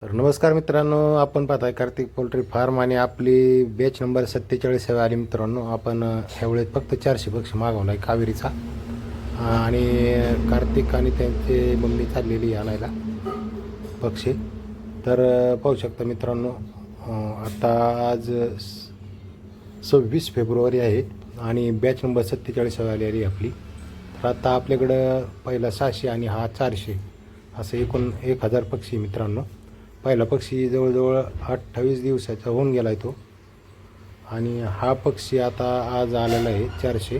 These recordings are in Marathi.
तर नमस्कार मित्रांनो, आपण पाहताय कार्तिक पोल्ट्री फार्म आणि आपली बॅच नंबर 47 आली मित्रांनो. आपण ह्यावेळेस फक्त 400 पक्षी मागवला आहे कावेरीचा. आणि कार्तिक आणि त्यांचे मम्मी चाललेली आणायला पक्षी. तर पाहू शकता मित्रांनो, आता आज 26 फेब्रुवारी आहे आणि बॅच नंबर 47 आली आपली. तर आता आपल्याकडं पहिला 600 आणि हा 400 असं एकूण 1000 पक्षी मित्रांनो. पहिला पक्षी जवळजवळ 28 दिवसाचा होऊन गेला आहे तो, आणि हा पक्षी आता आज आलेला आहे 400.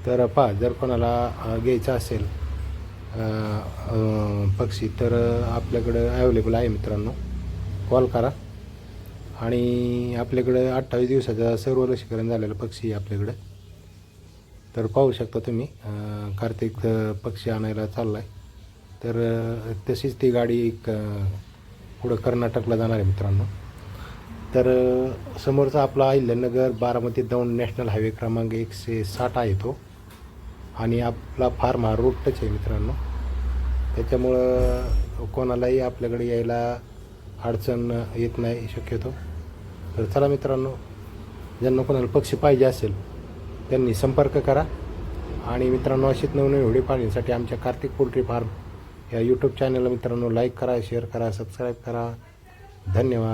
तर पहा, जर कोणाला घ्यायचा असेल पक्षी तर आपल्याकडं ॲवेलेबल आहे मित्रांनो. कॉल करा. आणि आपल्याकडं 28 दिवसाचा सर्व लसीकरण झालेला पक्षी आपल्याकडं. तर पाहू शकता तुम्ही, कार्तिक पक्षी आणायला चालला आहे. तर तशीच ती गाडी पुढं कर्नाटकला जाणार आहे मित्रांनो. तर समोरचा आपला अहिल्यानगर बारामती दौंड नॅशनल हायवे क्रमांक 160 आहे तो. आणि आपला फार्म हा रोड टच आहे मित्रांनो. त्याच्यामुळं कोणालाही आपल्याकडे यायला अडचण येत नाही शक्यतो. तर चला मित्रांनो, ज्यांना कोणाला पक्षी पाहिजे असेल त्यांनी संपर्क करा. आणि मित्रांनो, अशीच नवनवीन व्हिडिओ पाहण्यासाठी आमच्या कार्तिक पोल्ट्री फार्म या यूट्यूब चॅनलला मित्रांनो लाईक करा, शेअर करा, सबस्क्राईब करा. धन्यवाद.